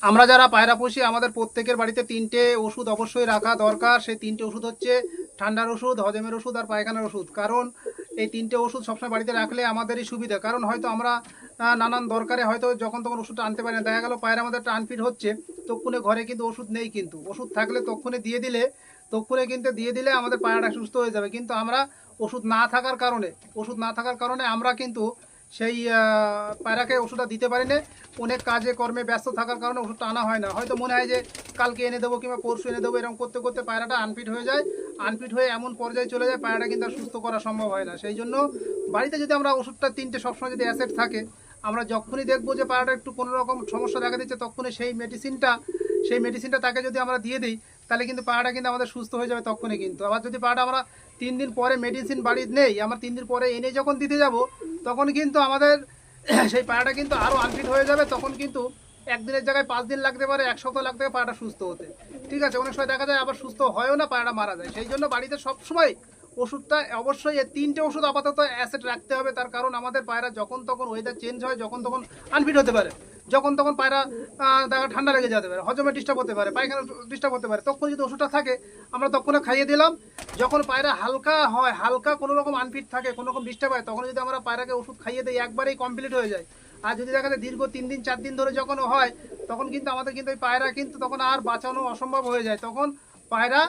আমরা যারা পায়রা পুষি আমাদের প্রত্যেকের বাড়িতে তিনটে ওষুধ অবশ্যই রাখা দরকার। সেই তিনটে ওষুধ হচ্ছে ঠান্ডার ওষুধ, হজমের ওষুধ আর পায়খানার ওষুধ। কারণ এই তিনটে ওষুধ সবসময় বাড়িতে রাখলে আমাদেরই সুবিধা। কারণ হয়তো আমরা নানান দরকারে হয়তো যখন তখন ওষুধটা আনতে পারি না। দেখা গেল পায়রা আমাদের আনফিট হচ্ছে, তক্ষণে ঘরে কিন্তু ওষুধ নেই, কিন্তু ওষুধ থাকলে তক্ষণে দিয়ে দিলে আমাদের পায়রাটা সুস্থ হয়ে যাবে। কিন্তু আমরা ওষুধ না থাকার কারণে আমরা কিন্তু সেই পায়রাকে ওষুধটা দিতে পারি না। অনেক কাজে কর্মে ব্যস্ত থাকার কারণে ওষুধটা আনা হয় না। হয়তো মনে হয় যে কালকে এনে দেবো কিংবা পরশু এনে দেবো, এরকম করতে করতে পায়রাটা আনফিট হয়ে যায়। আনফিট হয়ে এমন পর্যায়ে চলে যায় পায়রাটা কিন্তু আর সুস্থ করা সম্ভব হয় না। সেই জন্য বাড়িতে যদি আমরা ওষুধটা তিনটে সবসময় যদি অ্যাসেট থাকে, আমরা যখনই দেখবো যে পায়রাটা একটু কোনো রকম সমস্যা দেখা দিচ্ছে, তখনই সেই মেডিসিনটা তাকে যদি আমরা দিয়ে দিই, তাহলে কিন্তু পায়রাটা কিন্তু আমাদের সুস্থ হয়ে যাবে তখনই। কিন্তু আবার যদি পায়রাটা আমরা 3 দিন পরে মেডিসিন বাড়িতে নেই, আমরা 3 দিন পরে এনে যখন দিতে যাব, তখন কিন্তু আমাদের সেই পায়রাটা কিন্তু আরও আনফিট হয়ে যাবে। তখন কিন্তু একদিনের জায়গায় 5 দিন লাগতে পারে, 1 সপ্তাহ লাগতে পারে পায়রাটা সুস্থ হতে। ঠিক আছে, অনেক সময় দেখা যায় আবার সুস্থ হয়ও না, পায়রাটা মারা যায়। সেই জন্য বাড়িতে সবসময় ওষুধটা অবশ্যই এই তিনটে ওষুধ আপাতত অ্যাসেট রাখতে হবে। তার কারণ আমাদের পায়রা যখন তখন ওয়েদার চেঞ্জ হয়, যখন তখন আনফিট হতে পারে। যখন তখন পায়রা দেখা ঠান্ডা লেগে যেতে পারে, হজমে ডিস্টার্ব হতে পারে, পায়খানা ডিস্টার্ব হতে পারে। তখন যদি ওষুধটা থাকে আমরা তখনও খাইয়ে দিলাম। যখন পায়রা হালকা হয়, হালকা কোনো রকম আনফিট থাকে, কোনো রকম ডিস্টার্ব হয়, তখন যদি আমরা পায়রাকে ওষুধ খাইয়ে দিই, একবারেই কমপ্লিট হয়ে যায়। আর যদি দেখা যায় দীর্ঘ 3 দিন 4 দিন ধরে যখন হয়, তখন কিন্তু আমাদের কিন্তু ওই পায়রা কিন্তু তখন আর বাঁচানো অসম্ভব হয়ে যায়। তখন পায়রা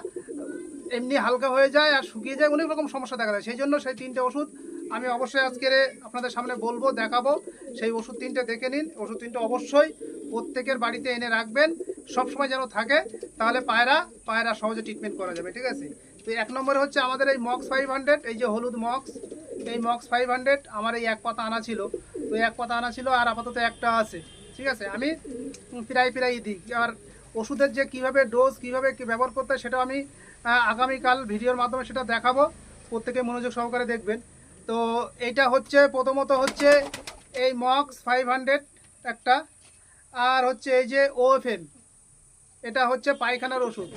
এমনি হালকা হয়ে যায় আর শুকিয়ে যায়, অনেক রকম সমস্যা দেখা যায়। সেই জন্য সেই তিনটে ওষুধ আমি অবশ্যই আজকে আপনাদের সামনে বলবো, দেখাবো। সেই ওষুধ তিনটে দেখে নিন। ওষুধ তিনটে অবশ্যই প্রত্যেকের বাড়িতে এনে রাখবেন, সবসময় যেন থাকে। তাহলে পায়রা সহজে ট্রিটমেন্ট করা যাবে। ঠিক আছে, তো 1 নম্বরে হচ্ছে আমাদের এই মক্স 500, এই যে হলুদ মক্স, এই মক্স 500 আমার এই 1 পাতা আনা ছিল। তো 1 পাতা আনা ছিল আর আপাতত একটা আছে। ঠিক আছে, আমি প্রায় দিই। আর ওষুধের যে কীভাবে ডোজ কীভাবে ব্যবহার করতে হয়, সেটাও আমি আগামীকাল ভিডিওর মাধ্যমে সেটা দেখাবো। প্রত্যেকে মনোযোগ সহকারে দেখবেন। তো এইটা হচ্ছে প্রথমত হচ্ছে এই মক্স 500 একটা, আর হচ্ছে এই যে ওএফএম, এটা হচ্ছে পায়খানার ওষুধ।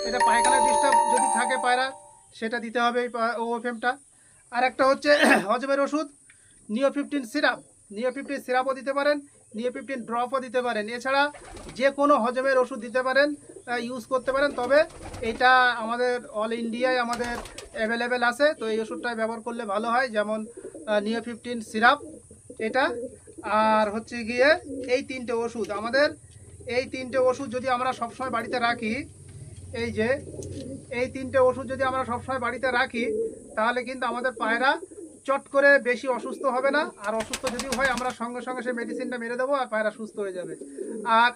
এটা পায়খানার ডিস্টার্ব যদি থাকে পায়রা, সেটা দিতে হবে এই ওএফএমটা। আর একটা হচ্ছে হজমের ওষুধ নিও 15 সিরাপ। নিও 15 সিরাপও দিতে পারেন, নিও 15 ড্রপও দিতে পারেন। এছাড়া যে কোনো হজমের ওষুধ দিতে পারেন, ইউজ করতে পারেন। তবে এটা আমাদের অল ইন্ডিয়ায় আমাদের অ্যাভেলেবেল আছে। তো এই ওষুধটাই ব্যবহার করলে ভালো হয়, যেমন নিও 15 সিরাপ এটা। আর হচ্ছে গিয়ে এই তিনটে ওষুধ আমাদের, এই তিনটে ওষুধ যদি আমরা সবসময় বাড়িতে রাখি, এই যে এই তিনটে ওষুধ যদি আমরা সবসময় বাড়িতে রাখি, তাহলে কিন্তু আমাদের পায়রা চট করে বেশি অসুস্থ হবে না। আর অসুস্থ যদি হয়, আমরা সঙ্গে সঙ্গে সেই মেডিসিনটা মেরে দেবো আর পায়রা সুস্থ হয়ে যাবে। আর